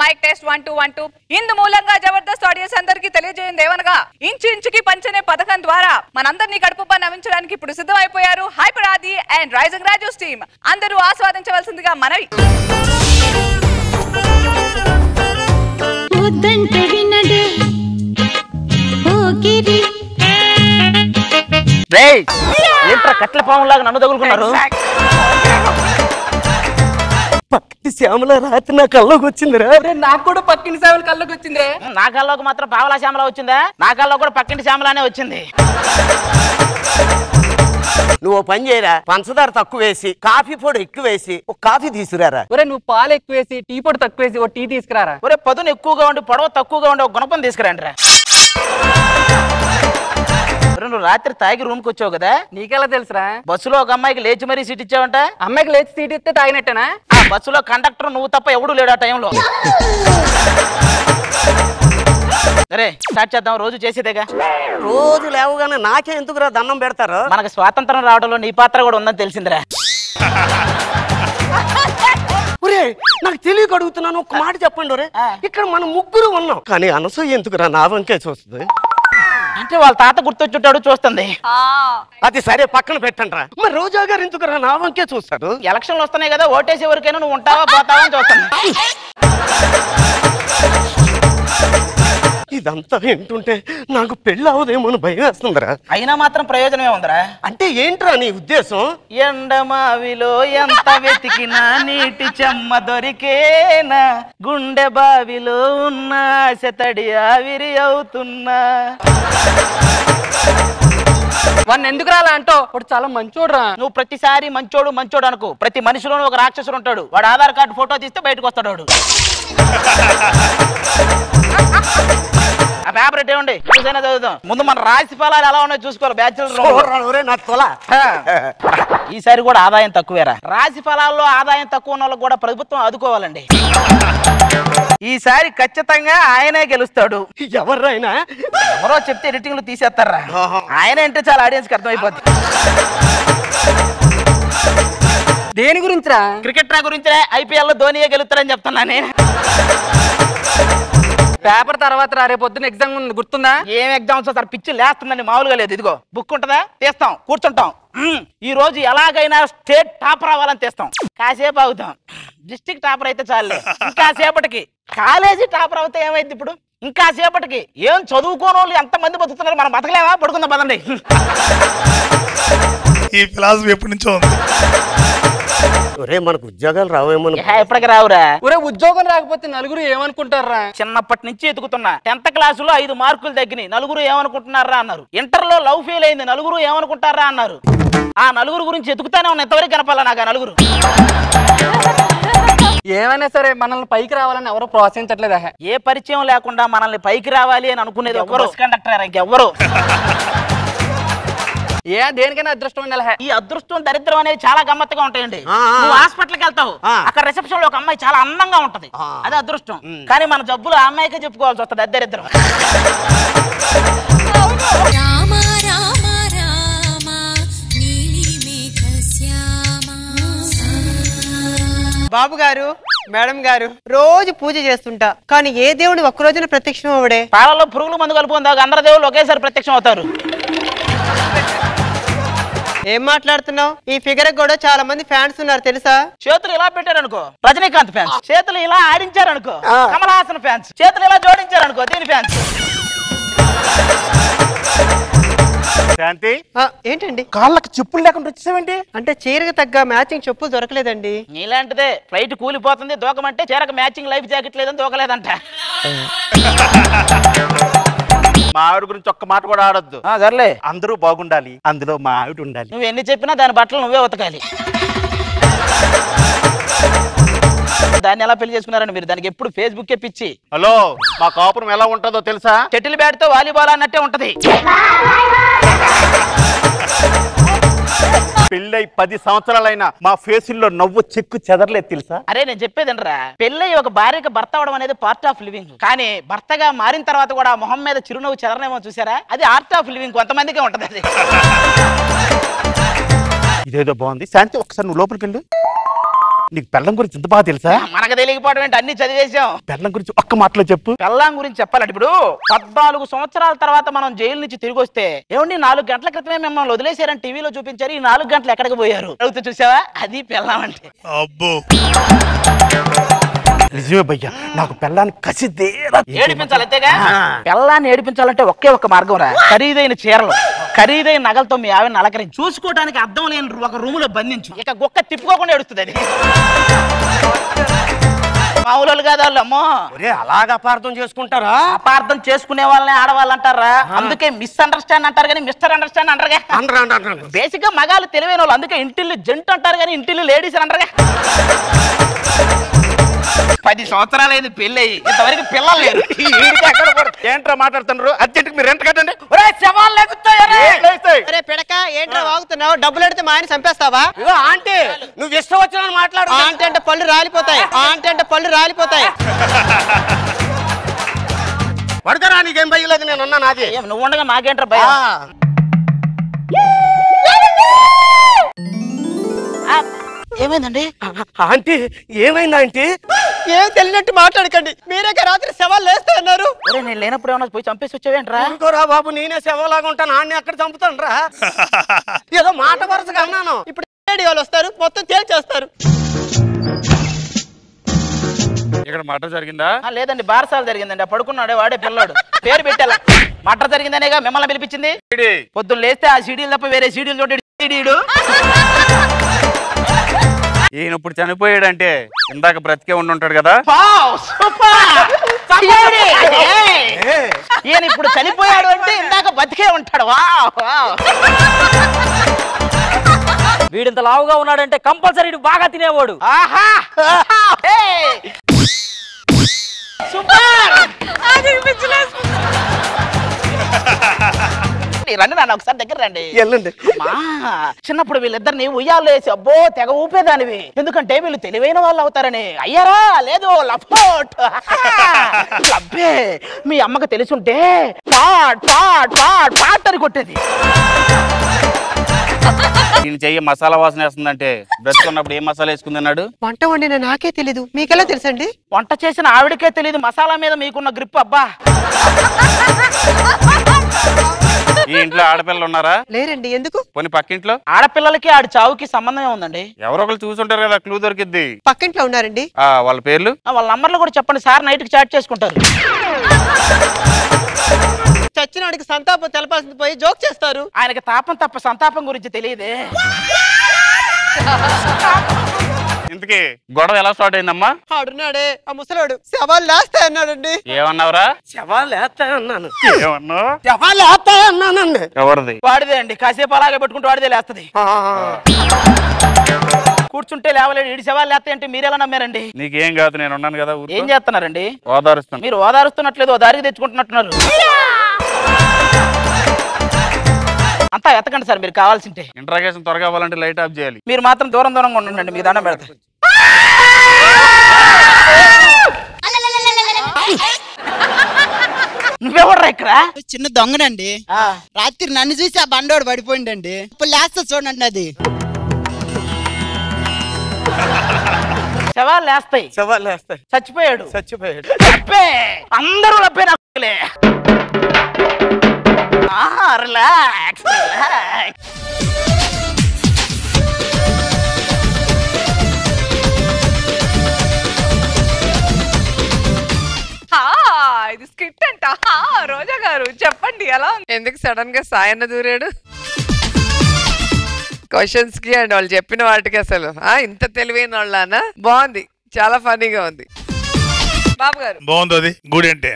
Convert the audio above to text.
Mic test 1 2 1 2 ఇందు మూలంగా Jabardasth audience అందరికీ తెలియజేయండి ఏమనగా ఇంచు ఇంచుకి పంచనే పథకం ద్వారా మనందరినీ కడుపుపై నవ్వించడానికి ఇప్పుడు సిద్ధమైపోయారు హైపర్ ఆది అండ్ రైజింగ్ రాజూస్ టీమ్. అందరూ ఆస్వాదించవలసిందిగా మనవి. కట్ల పాములాగా నన్ను తగులుకున్నారు. పక్కింటి శ్యామల రాత్రి నా కల్లోకి వచ్చిందిరా. నాకు కూడా పక్కింటి శ్యామల కల్లోకి వచ్చిందే. నా కల్లోకి మాత్రం పావలా శ్యామల వచ్చిందా? నా కల్లో కూడా పక్కింటి శ్యామలానే వచ్చింది. నువ్వు పని చేయరా, పంచదార తక్కువ వేసి కాఫీ పొడి ఎక్కువ వేసి ఒక కాఫీ తీసుకురారా. ఒరే నువ్వు పాలు ఎక్కువ వేసి టీ పొడి తక్కువ వేసి ఒక టీ తీసుకురారా. ఒరే పదును ఎక్కువగా ఉండి పొడవ తక్కువగా ఉండి ఒక గుణపం తీసుకురండి రా. నువ్వు రాత్రి తాగి రూమ్ కి వచ్చావు కదా, నీకెలా తెలుసురా? బస్సులో ఒక అమ్మాయికి లేచి మరీ సీట్ ఇచ్చావంట. అమ్మాయికి లేచి సీట్ ఇస్తే తాగినట్టేనా? ఆ బస్సులో కండక్టర్ నువ్వు తప్ప ఎవడూ లేడు ఆ టైంలో. అరే స్టార్ట్ చేద్దాం, రోజు చేసేదేగా. రోజు లేవగానే నాకే ఎందుకురా దండం పెడతారు? మనకు స్వాతంత్రం రావడంలో నీ పాత్ర కూడా ఉందని తెలిసిందిరా. ఒరే నాకు తెలియక అడుగుతున్నాను, ఒక మాట చెప్పండి. ఒరే ఇక్కడ మనం ముగ్గురు ఉన్నాం కానీ అనసూయ ఎందుకురా నా వంకే చూస్తుంది? అంటే వాళ్ళ తాత గుర్తొచ్చుంటాడు చూస్తుంది. అది సరే పక్కన పెట్టండి. మరి రోజా గారు ఎందుకురా నా వంకే చూస్తాడు? ఎలక్షన్లు వస్తున్నాయి కదా, ఓటేసే ఎవరికైనా నువ్వు ఉంటావా పోతావా అని చూస్తాను. ఇదంతా ఏంటుంటే నాకు పెళ్ళి అవదేమో భయం వేస్తుందిరా. అయినా మాత్రం ప్రయోజనమే ఉందిరా. అంటే ఏంట్రా నీ ఉద్దేశం? ఎండమావిలో ఎంత వెతికినా నీటి చెమ్మ దొరికేనా, గుండె బావిలో ఉన్న ఆశతడి ఆవిరి అవుతున్నా. వాడిని ఎందుకు రాలా అంటో వాడు చాలా మంచోడురా. నువ్వు ప్రతిసారి మంచోడు మంచోడు అనుకో. ప్రతి మనిషిలోనూ ఒక రాక్షసుడు ఉంటాడు. వాడు ఆధార్ కార్డు ఫోటో తీస్తే బయటకు వస్తాడు వాడు. ఆ పేపర్ ఎట్టేయండి, చూసైనా చదువుతాం. ముందు మన రాశి ఫలాలు ఎలా ఉన్నాయో చూసుకోవాలి. బ్యాచులర్ ఈసారి కూడా ఆదాయం తక్కువేరా. రాశి ఫలాల్లో ఆదాయం తక్కువ ఉన్న వాళ్ళకి కూడా ప్రభుత్వం ఆదుకోవాలండి. ఈసారి ఖచ్చితంగా ఆయనే గెలుస్తాడు. ఎవర్రైనా ఎవరో చెప్తే ఎడిటింగ్లు తీసేస్తారా. ఆయన అంటే చాలా ఆడియన్స్ కి అర్థమైపోద్ది. దేని గురించిరా? క్రికెట్ గురించే. ఐపీఎల్ లో ధోనియే గెలుస్తారని చెప్తున్నా నేను. పేపర్ తర్వాత రా, రేపు పొద్దున్న ఎగ్జామ్ ఉంది గుర్తుందా? ఏం ఎగ్జామ్స్ సార్, పిచ్చి లేస్తుందండి మామూలుగా లేదు. ఇదిగో బుక్ ఉంటుందా, తీస్తాం కూర్చుంటాం. ఈ రోజు ఎలాగైనా స్టేట్ టాపర్ అవ్వాలని తీస్తాం. కాసేపు అవుతాం, డిస్ట్రిక్ట్ టాపర్ అయితే చాలే. ఇంకా సేపటికి కాలేజీ టాపర్ అవుతే ఏమైంది? ఇప్పుడు ఇంకా సేపటికి ఏం చదువుకోని వాళ్ళు ఎంతమంది బతుకుతున్నారు, మనం బతకలేమా? పడుకుందాం పదండి. ఈ ఫిలాసఫీ ఎప్పటి నుంచో ఉంది. ఒరే మనకు ఉద్యోగాలు రావేమో. ఎప్పటికి రావురా. ఒరే ఉద్యోగం రాకపోతే నలుగురు ఏమనుకుంటారా? చిన్నప్పటి నుంచి ఎదుగుతున్నా. 10th క్లాసులో 5 మార్కులు తగ్గినాయి, నలుగురు ఏమనుకుంటున్నారా అన్నారు. ఇంటర్ లో లవ్ ఫెయిల్ అయింది, నలుగురు ఏమనుకుంటారా అన్నారు. ఆ నలుగురు గురించి ఎదుగుతానే ఉన్న ఎంతవరకు కనపాలా నాకు ఆ నలుగురు. ఏమైనా సరే మనల్ని పైకి రావాలని ఎవరో ప్రోత్సహించట్లేదా? ఏ పరిచయం లేకుండా మనల్ని పైకి రావాలి అని అనుకునేది ఎవరు? కండక్టర్ ఇంకెవ్వరు. ఏ దేనికైనా అదృష్టం ఉండాలి. ఈ అదృష్టం దరిద్రం అనేది చాలా గమ్మత్తుగా ఉంటాయండి. నువ్వు హాస్పిటల్కి వెళ్తావు, అక్కడ రిసెప్షన్ లో ఒక అమ్మాయి చాలా అందంగా ఉంటది, అది అదృష్టం. కానీ మన జబ్బులు ఆ అమ్మాయికే చెప్పుకోవాల్సి వస్తుంది, అది దరిద్రం. బాబు గారు, మేడం గారు, రోజు పూజ చేస్తుంటా కానీ ఏ దేవుడు ఒక్క రోజున ప్రత్యక్షం అవడే? పాలలో పురుగులు మందు కలుపుకుందా, అందరు దేవుళ్ళు ఒకేసారి ప్రత్యక్షం అవుతారు. ఏం మాట్లాడుతున్నావు? ఈ ఫిగర్ కూడా చాలా మంది ఫ్యాన్స్ ఉన్నారు తెలుసా? చేతులు ఇలా పెట్టారనుకో రజనీకాంత్ ఫ్యాన్స్, చేతులు ఇలా ఆడించారనుకో కమల్ హాసన్ ఫ్యాన్స్, చేతులు ఇలా జోడించారనుకో దీని ఫ్యాన్స్. శాంతి ఏంటండి కాళ్ళకి చెప్పులు లేకుండా వచ్చేసావేంటి? అంటే చీరకు తగ్గ మ్యాచింగ్ చెప్పులు దొరకలేదండి. నీలాంటిదే ఫ్లైట్ కూలిపోతుంది దూకమంటే చీరకు మ్యాచింగ్ లైఫ్ జాకెట్ లేదని దూకలేదంట. మా ఆవిడ గురించి ఒక్క మాట కూడా ఆడొద్దు. సర్లే, అందరూ బాగుండాలి, అందులో మా ఆవిడ ఉండాలి. నువ్వు ఎన్ని చెప్పినా దాని బట్టలు నువ్వే ఉతకాలి. దాన్ని ఎలా పెళ్లి చేసుకున్నారండి మీరు? దానికి ఎప్పుడు ఫేస్బుక్ పిచ్చి. హలో, మా కాపురం ఎలా ఉంటుందో తెలుసా? షటిల్ బ్యాట్ తో వాలీబాల్ అన్నట్టే ఉంటది. పెళ్ళై 10 సంవత్సరాలైనా మా ఫేసుల్లో నవ్వు చెక్కు చెదరలేదు తెలుసా? అరే నేను చెప్పేదండ్రా, పెళ్ళై ఒక భార్యకి భర్త అవడం అనేది పార్ట్ ఆఫ్ లివింగ్. కానీ భర్తగా మారిన తర్వాత కూడా మొహం మీద చిరునవ్వు చెదరనేమో చూసారా, అది ఆర్ట్ ఆఫ్ లివింగ్. కొంతమందికే ఉంటది అది. ఇదేదో బాగుంది. శాంతి ఒకసారి నువ్వు లోపలికి వెళ్ళు. నీకు పెళ్ళం గురించి ఇంత బాగా తెలుసా? మనకు తెలియకపోవడం ఏంటి, అన్ని చదివేశాం. పెళ్ళం గురించి ఒక్క మాటలో చెప్పు. పెళ్ళాం గురించి చెప్పాలంటే ఇప్పుడు 14 సంవత్సరాల తర్వాత మనం జైలు నుంచి తిరిగి వస్తే ఏమండి 4 గంటల క్రితమే మిమ్మల్ని వదిలేశారని టీవీలో చూపించారు, ఈ 4 గంటలు ఎక్కడికి పోయారు అడుగుతూ చూసావా? అది పెళ్ళాం అంటే. అబ్బో నిజమే భయ్యా, నాకు పెళ్ళాన్ని కసిదేరా ఏడిపించాలి అంతేగా. పెళ్ళాన్ని ఏడిపించాలంటే ఒకే ఒక మార్గం రా, ఖరీదైన చీరలు ఖరీదైన నగలతో మీ ఆవిడని అలకరించి చూసుకోవడానికి అర్థం లేని ఒక రూమ్ లో బంధించు, ఇక గుక్క తిప్పుకోకుండా ఏడుస్తుంది అది. మామూలు కాదు వాళ్ళు. అమ్మో అలాగ అపార్థం చేసుకుంటారా? అపార్థం చేసుకునే వాళ్ళని ఆడవాళ్ళు అంటారా, అందుకే మిస్ అండర్స్టాండ్ అంటారు కానీ మిస్టర్ అండర్స్టాండ్ అంటారుగా. బేసిక్ గా మగాళ్ళు తెలివైన వాళ్ళు, అందుకే ఇంటిల్లు జంట్ అంటారు కానీ ఇంటిల్లు లేడీస్ అంటారుగా. 10 సంవత్సరాలు అయింది పెళ్ళి అయ్యి, ఇంతవరకు పిల్లలు లేరు. ఏంట్రా మాట్లాడుతున్నారు? అర్జెంట్ మీరు రెంట్ కట్టండి. పిడక ఏంట్రా వాగుతున్నావు? డబ్బులు అడితే మా ఆయన చంపేస్తావా? ఆంటీ నువ్వు ఇష్టం వచ్చిన మాట్లాడు. ఆంటీ అంటే పళ్ళు రాలిపోతాయి, ఆంటీ అంటే పళ్ళు రాలిపోతాయి. పడతారా? నీకేం భయలేదు, నేను ఉన్నా. నాది నువ్వు ఉండగా నాకేంట్రా భయం? ఏమైందండి ఆంటీ? ఏమైంది ఆంటీ? ఏం తెలియనట్టు మాట్లాడకండి, మీరే రాత్రి శవాలు లేస్తా అన్నారు. నేను లేనప్పుడు ఏమన్నా పోయి చంపేసి వచ్చావేంట్రా? అనుకోరా బాబు, నేనే శవలాగా ఉంటాను, ఆడిని అక్కడ చంపుతాను రా. ఏదో మాట వరుసగా అన్నాను. ఇప్పుడు వాళ్ళు వస్తారు, మొత్తం తేల్చేస్తారు. ఇక్కడ మటర్ జరిగిందా? లేదండి, బారసాల జరిగిందండి. పడుకున్నాడే వాడే పిల్లాడు, పేరు పెట్టాల. మటర్ జరిగిందనేగా మిమ్మల్ని పిలిపించింది. పొద్దున్న లేస్తే ఆ సీడీలు తప్ప వేరే సీడీలు చూడండి. ఈయన ఇప్పుడు చనిపోయాడంటే ఇందాక బ్రతికే ఉండుంటాడు కదా. ఈయన ఇప్పుడు చనిపోయాడు అంటే ఇందాక బతికే ఉంటాడు. వీడింత లావుగా ఉన్నాడంటే కంపల్సరీ బాగా తినేవాడు. రండి నాన్న, ఒకసారి దగ్గర రండి. వెళ్ళండి. చిన్నప్పుడు వీళ్ళిద్దరిని ఉయ్యాలు వేసి అబ్బో తెగ ఊపేదానివి, ఎందుకంటే వీళ్ళు తెలివైన వాళ్ళు అవుతారని. అయ్యారా లేదు లఫోట్ లబ్బే. మీ అమ్మకి తెలుసుంటే పాట్ పాట్ పాట్ పాట్ అని కొట్టేది. ఈయన చెయ్యి మసాలా వాసన వేస్తుందంటే బ్రతుకున్నప్పుడు ఏం మసాలా వేసుకుంది అన్నాడు? వంట వండిన నాకే తెలీదు, మీకెలా తెలుసండి? వంట చేసిన ఆవిడకే తెలియదు మసాలా మీద మీకున్న గ్రిప్. అబ్బా, ఈ ఇంట్లో ఆడపిల్లలు ఉన్నారా? లేరండి. ఎందుకు? పోనీ పక్కింట్లో? ఆడపిల్లలకి ఆడి చావుకి సంబంధం ఉందండి. ఎవరో ఒకరు చూసుంటారు కదా, క్లూ దొరికిద్ది. పక్కింట్లో ఉన్నారండి. వాళ్ళ పేర్లు? వాళ్ళ నంబర్లు కూడా చెప్పండి సార్, నైట్ కి చాట్ చేసుకుంటారు. చచ్చినాడికి సంతాపం తెలపాల్సింది పోయి జోక్ చేస్తారు. ఆయనకి తాపం తప్ప సంతాపం గురించి తెలియదే. ఇంతకీ గొడవ ఎలా స్టార్ట్ అయిందమ్మా? ఆడున్నాడే ఆ ముసలాడు శవాలు లేస్తా అన్నాడండి. ఏమన్నావురా? శవాలు వేస్తాయి అన్నాను. ఏమన్నావు? శవాలు వేస్తాయి అన్నానండి. ఎవరిది? వాడిదే అండి. కాసేపు అలాగే పెట్టుకుంటూ వాడిదే లేస్తది. కూర్చుంటే లేవలేడు, 7 శవాలు లేస్తాయి అంటే మీరెలా నమ్మారండి? నీకేం కాదు, నేను ఉన్నాను కదా. ఏం చేస్తున్నారండి? ఓదారుస్తాను. మీరు ఓదారుస్తున్నట్లేదు, ఓ దారికి తెచ్చుకుంటున్నట్టున్నారు. అంతా ఎత్తకండి సార్, మీరు కావాల్సింటే. ఇంట్రాగేషన్ త్వరగా అవ్వాలంటే లైట్ ఆఫ్ చేయాలి. మీరు మాత్రం దూరం దూరంగా ఉండండి, మీకు దండం పెడతా. నువ్వెవడ్రా ఇక్కడ? చిన్న దొంగనండి. రాత్రి నన్ను చూసి ఆ బండోడు పడిపోయిందండి. ఇప్పుడు లేస్తా చూడండి. అది శవాలు లేస్తాయి. శవాలు వేస్తాయి. చచ్చిపోయాడు. చచ్చిపోయాడు. లబ్బే, అందరూ లబ్బే. నక్కలే. Relax relax. ఇది స్కిట్ అంట. రోజా గారు చెప్పండి ఎలా ఉంది? ఎందుకు సడన్ గా సాయన్న దూరాడు క్వశ్చన్స్ కి అండ్ వాళ్ళు చెప్పిన వాటికి? అసలు ఇంత తెలివైన వాళ్ళనా? బాగుంది, చాలా ఫన్నీగా ఉంది. బాబు గారు బాగుంది అది గుడి అంటే.